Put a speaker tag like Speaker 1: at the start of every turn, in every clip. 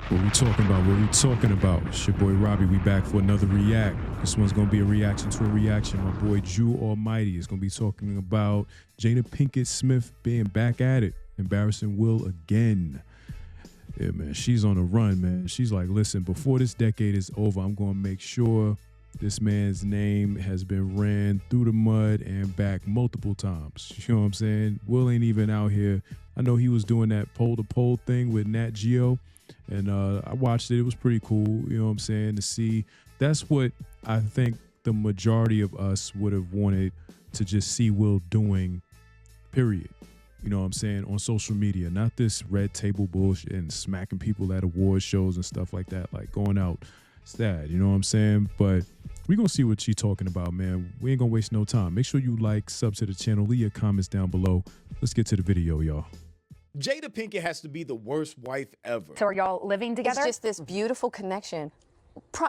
Speaker 1: What we talking about? What we talking about? It's your boy Robbie. We back for another react. This one's gonna be a reaction to a reaction. My boy Jew Almighty is gonna be talking about Jada Pinkett Smith being back at it, embarrassing Will again. Yeah, man, she's on a run, man. She's like, listen, before this decade is over, I'm gonna make sure this man's name has been ran through the mud and back multiple times. You know what I'm saying? Will ain't even out here. I know he was doing that poll-to-poll thing with Nat Geo. And I watched it. It was pretty cool, you know what I'm saying, to see. That's what I think the majority of us would have wanted to just see Will doing, period. You know what I'm saying, on social media. Not this red table bullshit and smacking people at award shows and stuff like that, like going out. It's that, you know what I'm saying? But we're going to see what she's talking about, man. We ain't going to waste no time. Make sure you like, sub to the channel, leave your comments down below. Let's get to the video, y'all.
Speaker 2: Jada Pinkett has to be the worst wife ever.
Speaker 3: So are y'all living together?
Speaker 4: It's just this beautiful connection.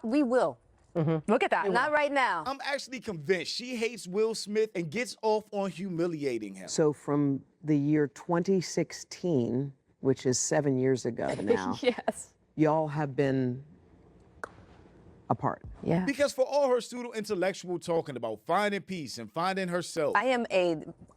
Speaker 4: We will.
Speaker 3: Look at that.
Speaker 4: Not right now.
Speaker 2: I'm actually convinced she hates Will Smith and gets off on humiliating him.
Speaker 5: So from the year 2016, which is 7 years ago now,
Speaker 4: Yes.
Speaker 5: y'all have been apart.
Speaker 4: Yeah.
Speaker 2: Because for all her pseudo intellectual talking about finding peace and finding herself,
Speaker 4: I am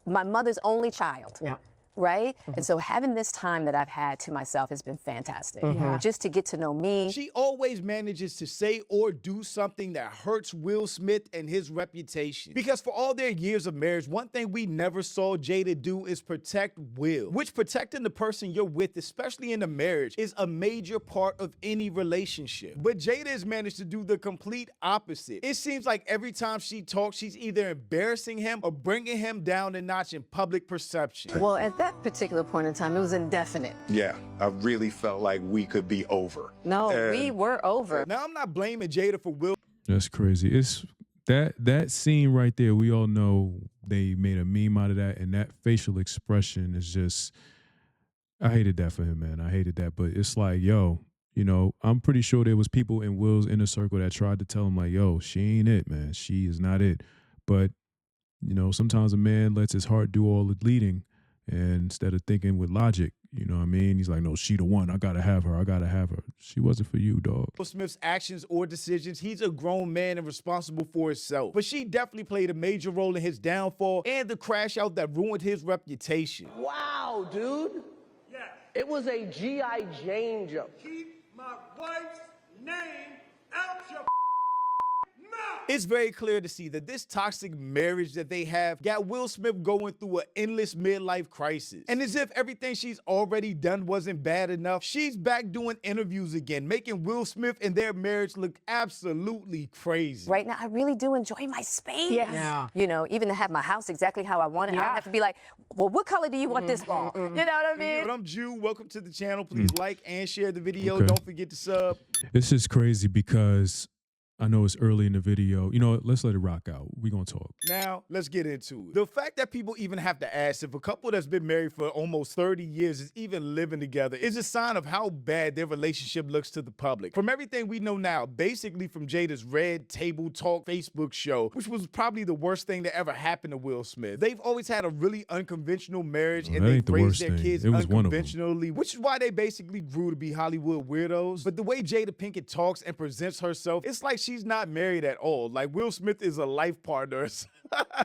Speaker 4: my mother's only child.
Speaker 5: Yeah.
Speaker 4: Right? And so having this time that I've had to myself has been fantastic. Just to get to know me.
Speaker 2: she always manages to say or do something that hurts Will Smith and his reputation. Because for all their years of marriage, one thing we never saw Jada do is protect Will, which protecting the person you're with, especially in a marriage, is a major part of any relationship. But Jada has managed to do the complete opposite. It seems like every time she talks, she's either embarrassing him or bringing him down a notch in public perception.
Speaker 4: Well, at that particular point in time, it was indefinite.
Speaker 6: Yeah, I really felt like we could be over.
Speaker 4: No,
Speaker 6: And
Speaker 4: we were over.
Speaker 2: Now, I'm not blaming Jada for Will
Speaker 1: That's crazy. It's that scene right there. We all know they made a meme out of that, and that facial expression is just. I hated that for him, man. I hated that, but it's like, yo, you know, I'm pretty sure there was people in Will's inner circle that tried to tell him like, yo, she ain't it, man. She is not it. But you know, sometimes a man lets his heart do all the leading, and instead of thinking with logic, you know what I mean? He's like, no, she the one. I gotta have her. I gotta have her. She wasn't for you, dog.
Speaker 2: Smith's actions or decisions. He's a grown man and responsible for himself. But she definitely played a major role in his downfall and the crash out that ruined his reputation.
Speaker 7: Wow, dude.
Speaker 8: Yeah.
Speaker 7: It was a G.I. Jane jump.
Speaker 8: Keep my wife's name out your mouth.
Speaker 2: It's very clear to see that this toxic marriage that they have got Will Smith going through an endless midlife crisis. And as if everything she's already done wasn't bad enough, she's back doing interviews again, making Will Smith and their marriage look absolutely crazy.
Speaker 4: Right now, I really do enjoy my space.
Speaker 3: Yes.
Speaker 5: Yeah.
Speaker 4: You know, even to have my house exactly how I want it. I don't have to be like, well, what color do you want this for? You know what I mean?
Speaker 2: But I'm Jew. Welcome to the channel. Please like and share the video.
Speaker 1: Okay.
Speaker 2: Don't forget to sub.
Speaker 1: This is crazy because I know it's early in the video. You know what? Let's let it rock out. We're going to talk.
Speaker 2: Now, let's get into it. The fact that people even have to ask if a couple that's been married for almost 30 years is even living together is a sign of how bad their relationship looks to the public. From everything we know now, basically from Jada's Red Table Talk Facebook show, which was probably the worst thing that ever happened to Will Smith. They've always had a really unconventional marriage,
Speaker 1: Well,
Speaker 2: and
Speaker 1: that
Speaker 2: they've
Speaker 1: ain't the
Speaker 2: raised
Speaker 1: worst
Speaker 2: their
Speaker 1: thing.
Speaker 2: kids
Speaker 1: It was one of them.
Speaker 2: unconventionally, which is why they basically grew to be Hollywood weirdos. But the way Jada Pinkett talks and presents herself, it's like she's not married at all. Like Will Smith is a life partner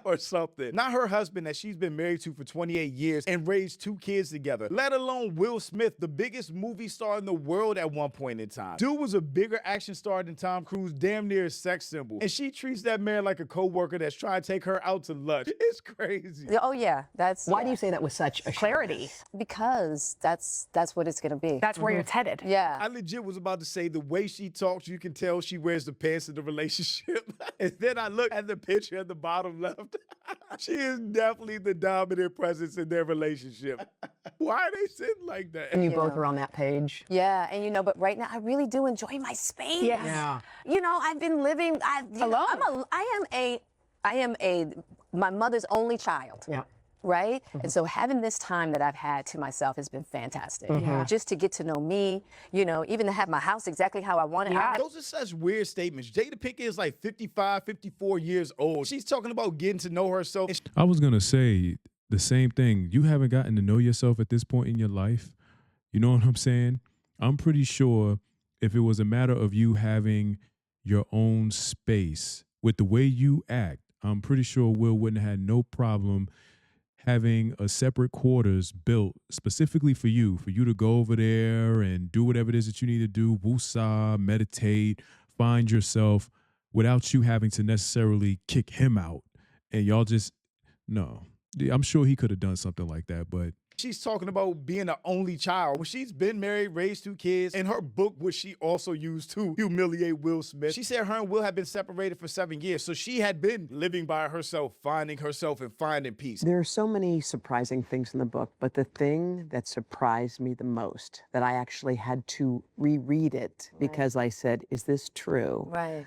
Speaker 2: or something. Not her husband that she's been married to for 28 years and raised 2 kids together, let alone Will Smith, the biggest movie star in the world at one point in time. Dude was a bigger action star than Tom Cruise, damn near a sex symbol. And she treats that man like a co-worker that's trying to take her out to lunch. It's crazy.
Speaker 4: Oh, yeah. That's
Speaker 5: Why do you say that with such a
Speaker 3: Clarity.
Speaker 4: Because that's what it's going to be.
Speaker 3: That's where it's headed.
Speaker 4: Yeah.
Speaker 2: I legit was about to say the way she talks, you can tell she wears the pants in the relationship. And then I look at the picture at the bottom left. She is definitely the dominant presence in their relationship. Why are they sitting like that?
Speaker 5: And you both are on that page.
Speaker 4: Yeah, and you know, but right now I really do enjoy my space.
Speaker 3: Yes.
Speaker 5: Yeah.
Speaker 4: You know, I've been living
Speaker 3: Alone.
Speaker 4: I am my mother's only child.
Speaker 5: Yeah.
Speaker 4: Right? And so having this time that I've had to myself has been fantastic. Just to get to know me, you know, even to have my house exactly how I want it.
Speaker 3: Yeah.
Speaker 2: Those are such weird statements. Jada Pinkett is like 55, 54 years old. She's talking about getting to know herself. And
Speaker 1: I was going to say the same thing. You haven't gotten to know yourself at this point in your life. You know what I'm saying? I'm pretty sure if it was a matter of you having your own space with the way you act, I'm pretty sure Will wouldn't have had no problem having a separate quarters built specifically for you to go over there and do whatever it is that you need to do, woosah, meditate, find yourself without you having to necessarily kick him out. And y'all just, no. I'm sure he could have done something like that, but
Speaker 2: She's talking about being the only child when she's been married, raised 2 kids. In her book, which she also used to humiliate Will Smith, she said her and Will had been separated for 7 years. So she had been living by herself, finding herself and finding peace.
Speaker 5: There are so many surprising things in the book, but the thing that surprised me the most, that I actually had to reread it because I said, is this true?
Speaker 4: Right.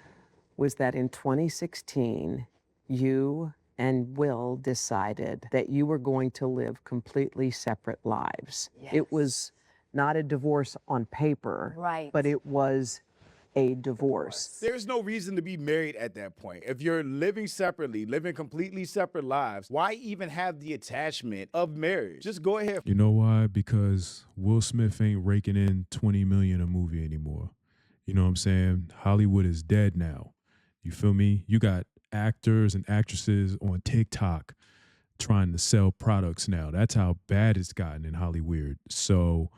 Speaker 5: Was that in 2016, you and Will decided that you were going to live completely separate lives.
Speaker 4: Yes.
Speaker 5: It was not a divorce on paper,
Speaker 4: Right.
Speaker 5: but it was a divorce.
Speaker 2: There's no reason to be married at that point. If you're living separately, living completely separate lives, why even have the attachment of marriage? Just go ahead.
Speaker 1: you know why? Because Will Smith ain't raking in $20 million a movie anymore. You know what I'm saying? Hollywood is dead now. You feel me? You got actors and actresses on TikTok trying to sell products now. That's how bad it's gotten in Hollywood. So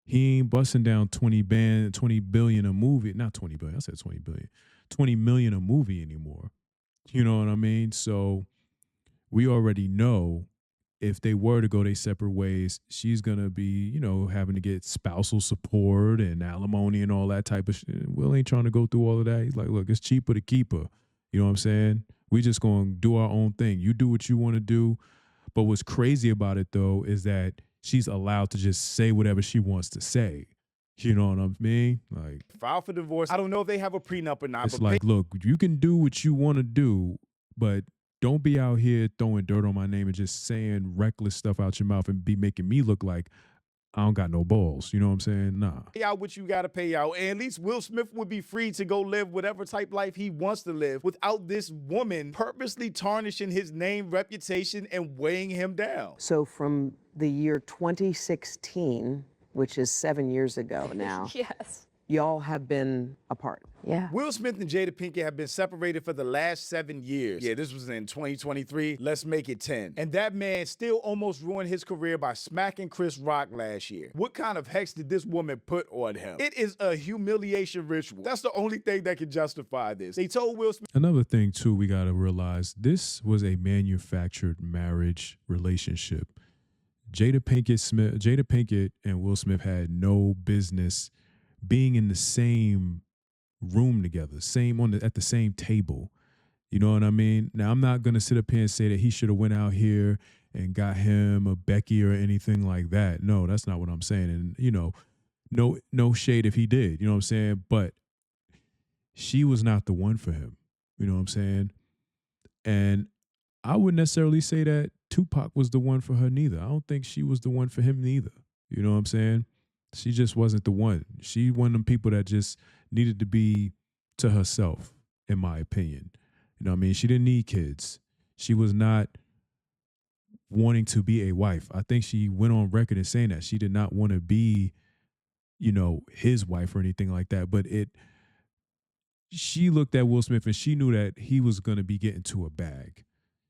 Speaker 1: he ain't busting down 20 billion a movie. Not 20 billion. I said 20 billion. 20 million a movie anymore. You know what I mean? So we already know if they were to go their separate ways, she's going to be, you know, having to get spousal support and alimony and all that type of shit. Will ain't trying to go through all of that. He's like, look, it's cheaper to keep her. You know what I'm saying? We just going to do our own thing. You do what you want to do. But what's crazy about it, though, is that she's allowed to just say whatever she wants to say. You know what I mean? Like,
Speaker 2: File for divorce. I don't know if they have a prenup or not.
Speaker 1: it's
Speaker 2: but
Speaker 1: like, look, you can do what you want to do, but don't be out here throwing dirt on my name and just saying reckless stuff out your mouth and be making me look like I don't got no balls. You know what I'm saying? Nah.
Speaker 2: pay out what you got to pay out. And at least Will Smith would be free to go live whatever type life he wants to live without this woman purposely tarnishing his name, reputation, and weighing him down.
Speaker 5: So from the year 2016, which is 7 years ago now,
Speaker 4: Yes.
Speaker 5: y'all have been apart.
Speaker 4: Yeah.
Speaker 2: Will Smith and Jada Pinkett have been separated for the last 7 years. Yeah, this was in 2023. Let's make it 10. And that man still almost ruined his career by smacking Chris Rock last year. What kind of hex did this woman put on him? It is a humiliation ritual. That's the only thing that can justify this. They told Will Smith.
Speaker 1: Another thing, too, we got to realize this was a manufactured marriage relationship. Jada Pinkett and Will Smith had no business being in the same room together, at the same table. You know what I mean? Now, I'm not gonna sit up here and say that he should have went out here and got him a Becky or anything like that. No, that's not what I'm saying. And you know, no shade if he did. You know what I'm saying? But she was not the one for him. You know what I'm saying? And I wouldn't necessarily say that Tupac was the one for her neither. I don't think she was the one for him neither. You know what I'm saying? She just wasn't the one. She one of them people that just needed to be to herself, in my opinion. You know what I mean? She didn't need kids. She was not wanting to be a wife. I think she went on record as saying that she did not want to be, you know, his wife or anything like that. But she looked at Will Smith and she knew that he was going to be getting to a bag.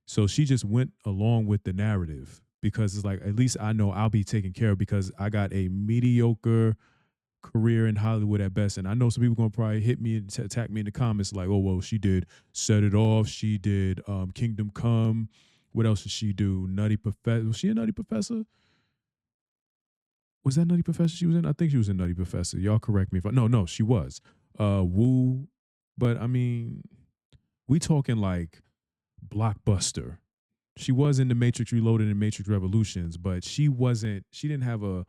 Speaker 1: So she just went along with the narrative because it's like, at least I know I'll be taken care of because I got a mediocre career in Hollywood at best. And I know some people going to probably hit me and attack me in the comments like, oh, well, she did Set It Off. She did Kingdom Come. What else did she do? Nutty Professor. Was she a Nutty Professor? Was that Nutty Professor she was in? I think she was in Nutty Professor. Y'all correct me if no, she was. Woo. But I mean, we talking like blockbuster. She was in The Matrix Reloaded and Matrix Revolutions, but she didn't have a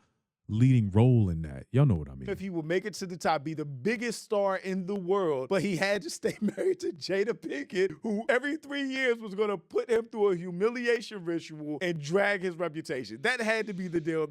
Speaker 1: leading role in that. Y'all know what I mean.
Speaker 2: If he would make it to the top, be the biggest star in the world, but he had to stay married to Jada Pinkett, who every 3 years was going to put him through a humiliation ritual and drag his reputation. That had to be the deal.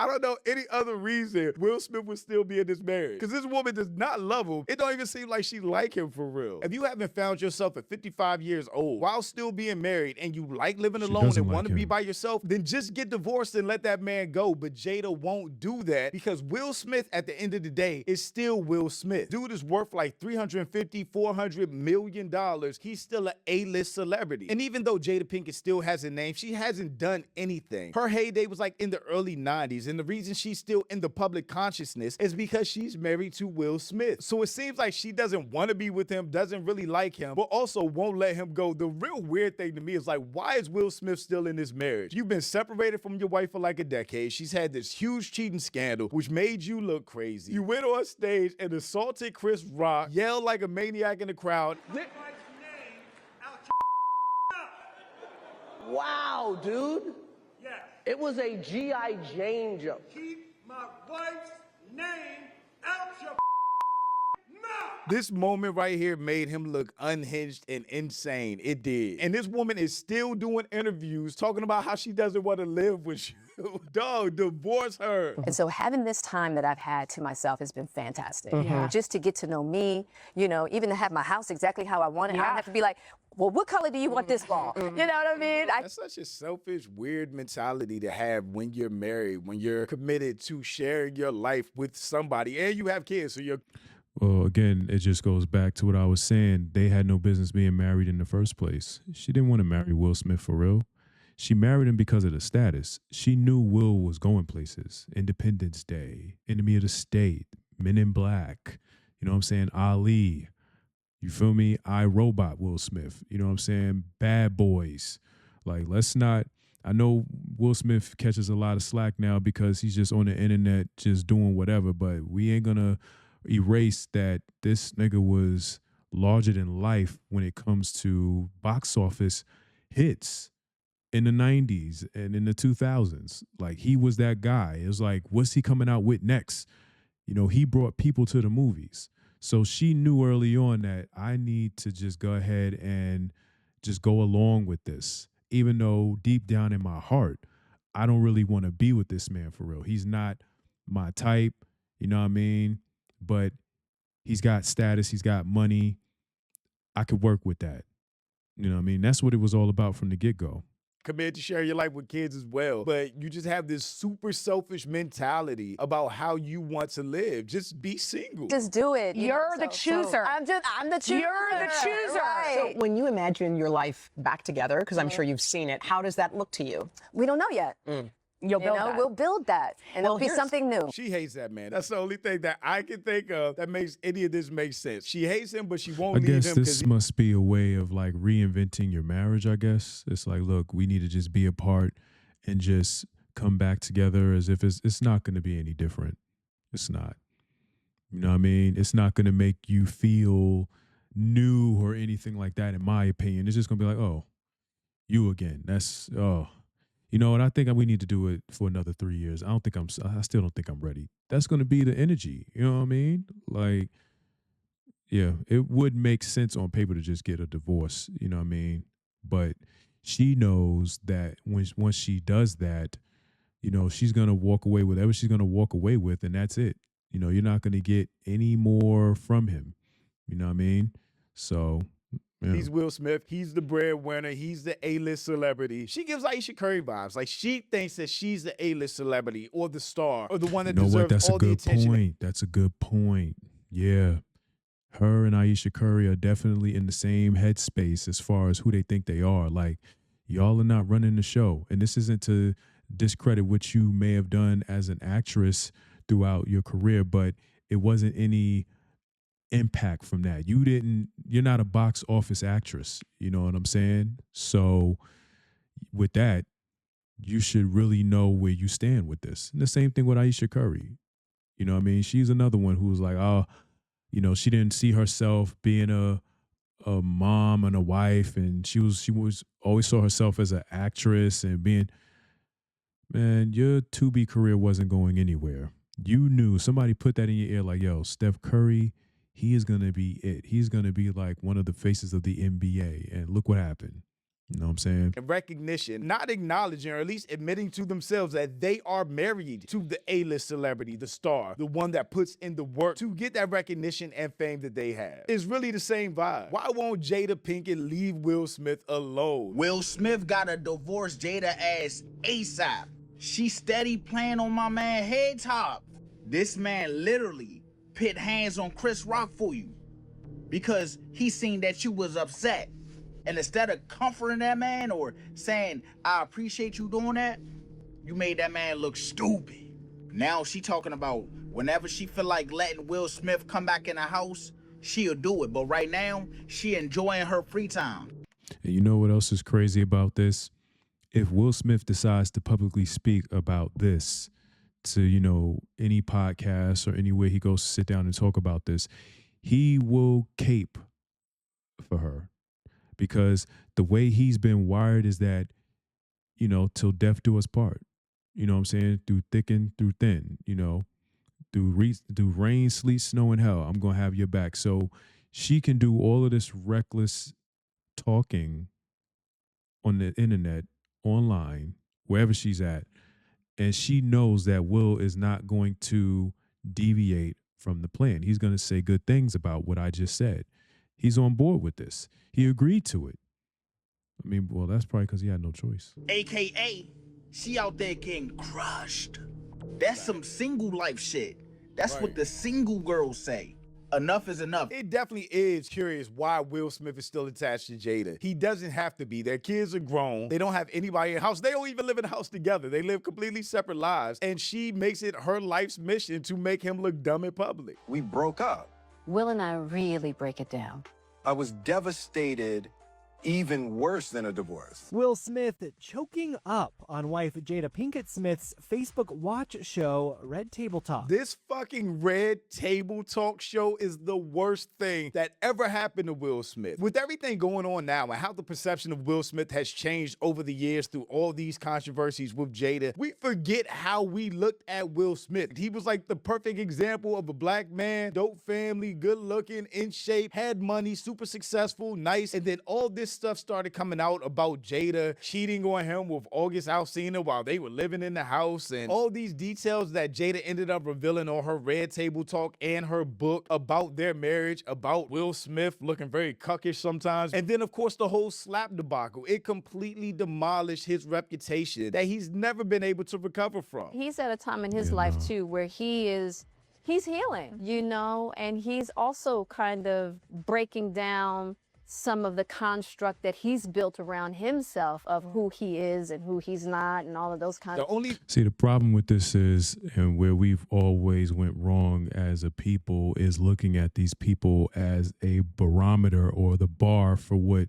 Speaker 2: I don't know any other reason Will Smith would still be in this marriage. Because this woman does not love him. It don't even seem like she like him for real. If you haven't found yourself at 55 years old while still being married and you like living alone
Speaker 1: doesn't
Speaker 2: and
Speaker 1: like
Speaker 2: want to be
Speaker 1: him.
Speaker 2: by yourself, then just get divorced and let that man go. But Jada won't do that because Will Smith, at the end of the day, is still Will Smith. Dude is worth like $350, $400 million. He's still an A-list celebrity. And even though Jada Pinkett still has a name, she hasn't done anything. Her heyday was like in the early 90s. And the reason she's still in the public consciousness is because she's married to Will Smith. So it seems like she doesn't want to be with him, doesn't really like him, but also won't let him go. The real weird thing to me is like, why is Will Smith still in this marriage? You've been separated from your wife for like a decade. She's had this huge cheating scandal, which made you look crazy. You went on stage and assaulted Chris Rock, yelled like a maniac in the crowd.
Speaker 8: Wife's name out your
Speaker 7: Wow, dude.
Speaker 8: Yes.
Speaker 7: It was a G.I. Jane jump.
Speaker 8: Keep my wife's name out your mouth.
Speaker 2: This moment right here made him look unhinged and insane. It did. And this woman is still doing interviews talking about how she doesn't want to live with you. Dog, divorce her.
Speaker 4: And so having this time that I've had to myself has been fantastic.
Speaker 3: Yeah.
Speaker 4: Just to get to know me, you know, even to have my house exactly how I want it. I
Speaker 3: Yeah.
Speaker 4: don't have to be like, well, what color do you want this wall? You know what I mean?
Speaker 2: That's such a selfish, weird mentality to have when you're married, when you're committed to sharing your life with somebody and you have kids. So you're
Speaker 1: Well, again, it just goes back to what I was saying. They had no business being married in the first place. She didn't want to marry Will Smith for real. She married him because of the status. She knew Will was going places. Independence Day, Enemy of the State, Men in Black, you know what I'm saying? Ali, you feel me? iRobot Will Smith, you know what I'm saying? Bad Boys. Like, let's not, I know Will Smith catches a lot of slack now because he's just on the internet just doing whatever, but we ain't gonna erase that this nigga was larger than life when it comes to box office hits in the 90s and in the 2000s. Like, he was that guy. It was like, what's he coming out with next? You know, he brought people to the movies. So she knew early on that I need to just go ahead and just go along with this, even though deep down in my heart, I don't really want to be with this man for real. He's not my type, you know what I mean? But he's got status, he's got money. I could work with that. You know what I mean? That's what it was all about from the get-go.
Speaker 2: committed to share your life with kids as well. But you just have this super selfish mentality about how you want to live. Just be single.
Speaker 4: Just do it. you
Speaker 3: You're
Speaker 4: know,
Speaker 3: the chooser.
Speaker 4: I'm the chooser.
Speaker 3: You're the chooser.
Speaker 4: Right.
Speaker 5: So when you imagine your life back together, because I'm sure you've seen it, how does that look to you?
Speaker 4: We don't know yet.
Speaker 3: You'll
Speaker 4: You
Speaker 3: build
Speaker 4: know,
Speaker 3: that.
Speaker 4: we'll build that, and
Speaker 5: Well,
Speaker 4: it'll be
Speaker 5: here's-
Speaker 4: something new.
Speaker 2: She hates that man. That's the only thing that I can think of that makes any of this make sense. She hates him, but she won't
Speaker 1: I
Speaker 2: leave
Speaker 1: guess
Speaker 2: him
Speaker 1: this must be a way of like reinventing your marriage, I guess. It's like, look, we need to just be apart and just come back together as if it's not going to be any different. It's not. You know what I mean? It's not going to make you feel new or anything like that, in my opinion. It's just going to be like, oh, you again. That's, oh. You know, and I think we need to do it for another 3 years. I still don't think I'm ready. That's going to be the energy. You know what I mean? Like, yeah, it would make sense on paper to just get a divorce. You know what I mean? But she knows that once she does that, you know, she's going to walk away with whatever she's going to walk away with, and that's it. You know, you're not going to get any more from him. You know what I mean? So, yeah.
Speaker 2: He's Will Smith. He's the breadwinner. He's the A-list celebrity. She gives Aisha Curry vibes. Like, she thinks that she's the A-list celebrity or the star or the one that
Speaker 1: You know what?
Speaker 2: deserves
Speaker 1: That's
Speaker 2: all
Speaker 1: a
Speaker 2: the
Speaker 1: good
Speaker 2: attention.
Speaker 1: point. That's a good point. Yeah. Her and Aisha Curry are definitely in the same headspace as far as who they think they are. Like, y'all are not running the show. And this isn't to discredit what you may have done as an actress throughout your career, but it wasn't any impact from that. You're not a box office actress. You know what I'm saying? So with that, you should really know where you stand with this. And the same thing with Aisha Curry. You know what I mean? She's another one who was like, oh, you know, she didn't see herself being a mom and a wife, and she was always saw herself as an actress and being, man, your to-be career wasn't going anywhere. You knew, somebody put that in your ear like, yo, Steph Curry, he is going to be it. He's going to be like one of the faces of the NBA. And look what happened. You know what I'm saying?
Speaker 2: And recognition, not acknowledging or at least admitting to themselves that they are married to the A-list celebrity, the star, the one that puts in the work to get that recognition and fame that they have. It's really the same vibe. Why won't Jada Pinkett leave Will Smith alone?
Speaker 9: Will Smith gotta divorce Jada ass ASAP. She steady playing on my man head top. This man literally put hands on Chris Rock for you because he seen that you was upset. And instead of comforting that man or saying, I appreciate you doing that, you made that man look stupid. Now she talking about whenever she feel like letting Will Smith come back in the house, she'll do it. But right now, she enjoying her free time.
Speaker 1: And you know what else is crazy about this? If Will Smith decides to publicly speak about this to, you know, any podcast or anywhere he goes to sit down and talk about this, he will cape for her. Because the way he's been wired is that, you know, till death do us part. You know what I'm saying? Through thick and through thin, you know, through rain, sleet, snow, and hell, I'm going to have your back. So she can do all of this reckless talking on the internet, online, wherever she's at. And she knows that Will is not going to deviate from the plan. He's going to say good things about what I just said. He's on board with this. He agreed to it. I mean, well, that's probably because he had no choice.
Speaker 9: AKA, she out there getting crushed. That's some single life shit. That's what the single girls say. Enough is enough.
Speaker 2: It definitely is curious why Will Smith is still attached to Jada. He doesn't have to be. Their kids are grown. They don't have anybody in the house. They don't even live in the house together. They live completely separate lives. And she makes it her life's mission to make him look dumb in public.
Speaker 6: We broke up.
Speaker 4: Will and I really break it down.
Speaker 6: I was devastated, even worse than a divorce.
Speaker 10: Will Smith choking up on wife Jada Pinkett Smith's Facebook watch show, Red Table Talk.
Speaker 2: This fucking Red Table Talk show is the worst thing that ever happened to Will Smith. With everything going on now and how the perception of Will Smith has changed over the years through all these controversies with Jada, we forget how we looked at Will Smith. He was like the perfect example of a black man, dope family, good looking, in shape, had money, super successful, nice, and then all this stuff started coming out about Jada cheating on him with August Alsina while they were living in the house, and all these details that Jada ended up revealing on her Red Table Talk and her book about their marriage, about Will Smith looking very cuckish sometimes. And then, of course, the whole slap debacle. It completely demolished his reputation that he's never been able to recover from.
Speaker 4: He's at a time in his life, too, where he's healing, you know, and he's also kind of breaking down some of the construct that he's built around himself of who he is and who he's not and all of those kinds of
Speaker 1: See, the problem with this is, and where we've always went wrong as a people, is looking at these people as a barometer or the bar for what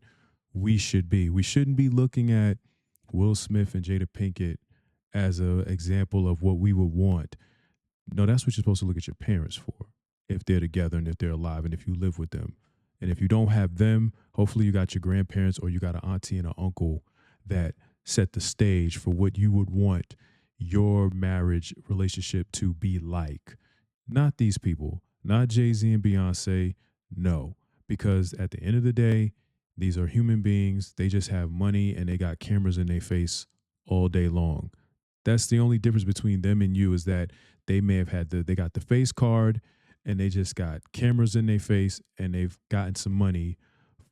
Speaker 1: we should be. We shouldn't be looking at Will Smith and Jada Pinkett as an example of what we would want. No, that's what you're supposed to look at your parents for, if they're together and if they're alive and if you live with them. And if you don't have them, hopefully you got your grandparents or you got an auntie and an uncle that set the stage for what you would want your marriage relationship to be like. Not these people, not Jay-Z and Beyonce, no. Because at the end of the day, these are human beings. They just have money and they got cameras in their face all day long. That's the only difference between them and you, is that they may have had they got the face card and they just got cameras in their face and they've gotten some money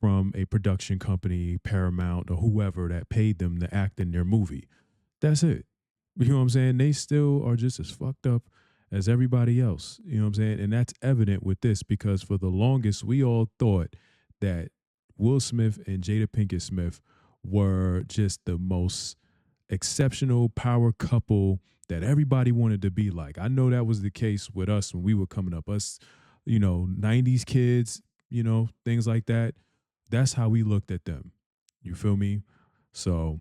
Speaker 1: from a production company, Paramount or whoever, that paid them to act in their movie. That's it. You know what I'm saying? They still are just as fucked up as everybody else. You know what I'm saying? And that's evident with this, because for the longest, we all thought that Will Smith and Jada Pinkett Smith were just the most exceptional power couple that everybody wanted to be like. I know that was the case with us when we were coming up. Us, you know, 90s kids, you know, things like that. That's how we looked at them. You feel me? So,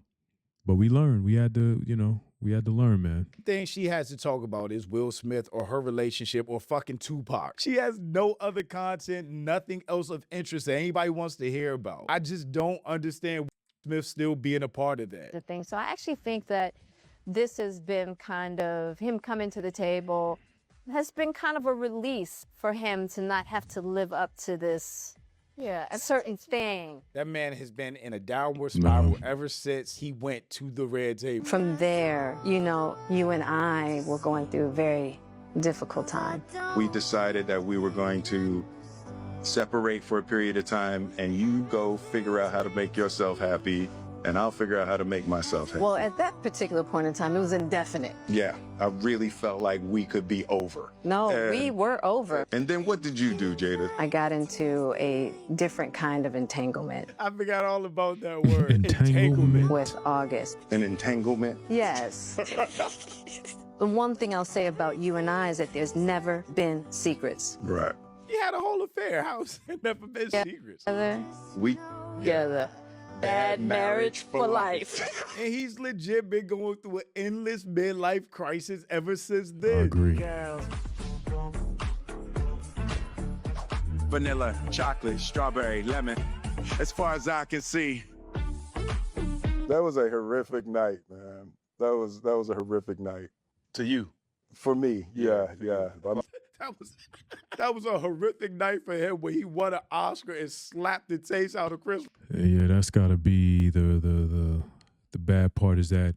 Speaker 1: but we learned. We had to, you know, we had to learn, man.
Speaker 2: The thing she has to talk about is Will Smith or her relationship or fucking Tupac. She has no other content, nothing else of interest that anybody wants to hear about. I just don't understand Will Smith still being a part of that.
Speaker 4: the thing. So I actually think that this has been kind of, him coming to the table has been kind of a release for him to not have to live up to this, Yeah, a certain thing.
Speaker 2: That man has been in a downward spiral ever since he went to the red table.
Speaker 4: From there, you know, you and I were going through a very difficult time.
Speaker 6: We decided that we were going to separate for a period of time, and you go figure out how to make yourself happy, and I'll figure out how to make myself happy.
Speaker 4: Well, at that particular point in time, it was indefinite.
Speaker 6: Yeah, I really felt like we could be over.
Speaker 4: No, we were over.
Speaker 6: And then what did you do, Jada?
Speaker 4: I got into a different kind of entanglement.
Speaker 2: I forgot all about that word.
Speaker 1: Entanglement.
Speaker 4: With August.
Speaker 6: An entanglement?
Speaker 4: Yes. The one thing I'll say about you and I is that there's never been secrets.
Speaker 6: Right.
Speaker 2: He had a whole affair. How's it never been secrets?
Speaker 6: We
Speaker 4: Together. Bad marriage for life.
Speaker 2: And he's legit been going through an endless midlife crisis ever since
Speaker 1: I
Speaker 2: then.
Speaker 1: agree.
Speaker 4: Girl.
Speaker 6: vanilla, chocolate, strawberry, lemon. As far as I can see.
Speaker 11: That was a horrific night, man. That was a horrific night.
Speaker 6: To you?
Speaker 11: For me, yeah.
Speaker 2: That was a horrific night for him when he won an Oscar and slapped the taste out of Chris.
Speaker 1: Yeah, that's got to be the bad part is that,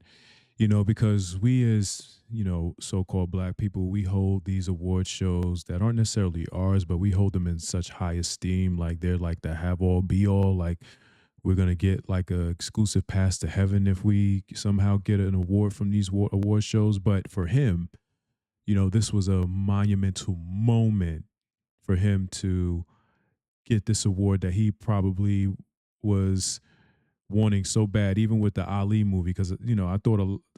Speaker 1: you know, because we as, you know, so-called black people, we hold these award shows that aren't necessarily ours, but we hold them in such high esteem. Like they're like the have all be all. Like we're going to get like a exclusive pass to heaven if we somehow get an award from these award shows. But for him, you know, this was a monumental moment for him to get this award that he probably was wanting so bad, even with the Ali movie, because, you know, I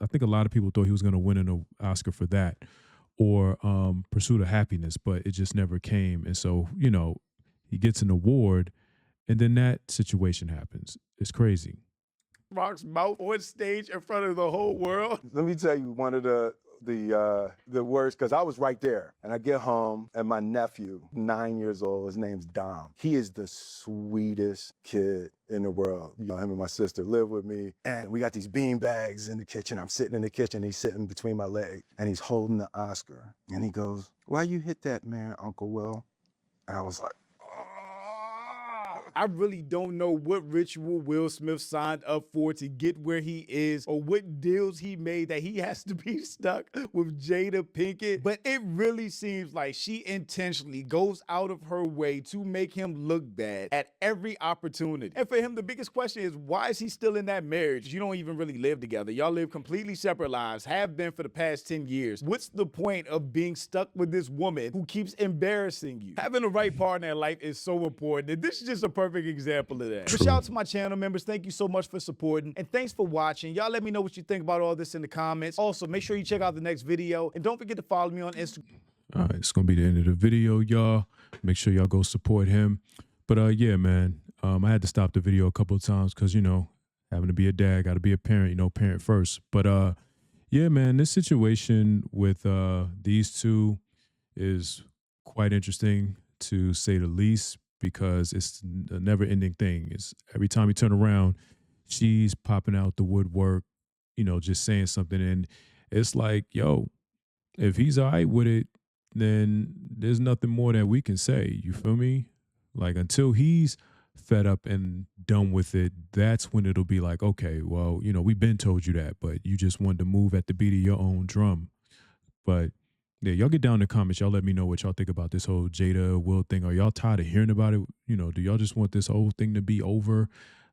Speaker 1: think a lot of people thought he was going to win an Oscar for that or Pursuit of Happiness, but it just never came. And so, you know, he gets an award and then that situation happens. It's crazy.
Speaker 2: Rock's mouth on stage in front of the whole world.
Speaker 11: Let me tell you one of the worst, because I was right there. And I get home, and my nephew, 9 years old, his name's Dom. He is the sweetest kid in the world. You know, him and my sister live with me, and we got these bean bags in the kitchen. I'm sitting in the kitchen, he's sitting between my legs, and he's holding the Oscar. And he goes, "Why you hit that man, Uncle Will?" And I was like,
Speaker 2: I really don't know what ritual Will Smith signed up for to get where he is or what deals he made that he has to be stuck with Jada Pinkett. But it really seems like she intentionally goes out of her way to make him look bad at every opportunity. And for him, the biggest question is, why is he still in that marriage? You don't even really live together. Y'all live completely separate lives, have been for the past 10 years. What's the point of being stuck with this woman who keeps embarrassing you? Having the right partner in life is so important. And this is just a perfect example of that. So shout out to my channel members. Thank you so much for supporting. And thanks for watching. Y'all let me know what you think about all this in the comments. Also, make sure you check out the next video. And don't forget to follow me on Instagram.
Speaker 1: All right, it's going to be the end of the video, y'all. Make sure y'all go support him. But yeah, man, I had to stop the video a couple of times because, you know, having to be a dad, got to be a parent, you know, parent first. But yeah, man, this situation with these two is quite interesting to say the least, because it's a never-ending thing. It's every time you turn around, she's popping out the woodwork, you know, just saying something. And it's like, yo, if he's all right with it, then there's nothing more that we can say. You feel me? Like, until he's fed up and done with it, that's when it'll be like, okay, well, you know, we've been told you that, but you just wanted to move at the beat of your own drum. But yeah, y'all get down in the comments. Y'all let me know what y'all think about this whole Jada Will thing. Are y'all tired of hearing about it? You know, do y'all just want this whole thing to be over?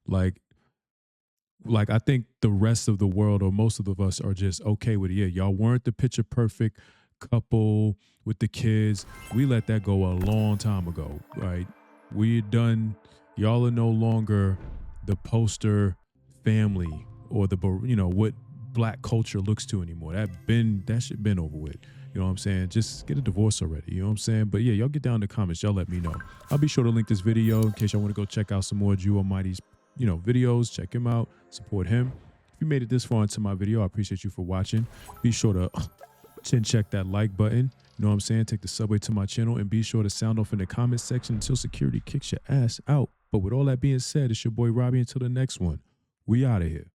Speaker 1: Like I think the rest of the world, or most of us, are just okay with it. Yeah, y'all weren't the picture perfect couple with the kids. We let that go a long time ago, right? We're done. Y'all are no longer the poster family or the, you know, what black culture looks to anymore. That shit been over with. You know what I'm saying? Just get a divorce already. You know what I'm saying? But yeah, y'all get down in the comments. Y'all let me know. I'll be sure to link this video in case y'all want to go check out some more Jew Almighty's, you know, videos. Check him out. Support him. If you made it this far into my video, I appreciate you for watching. Be sure to check that like button. You know what I'm saying? Take the subway to my channel and be sure to sound off in the comment section until security kicks your ass out. But with all that being said, it's your boy Robbie. Until the next one, we out of here.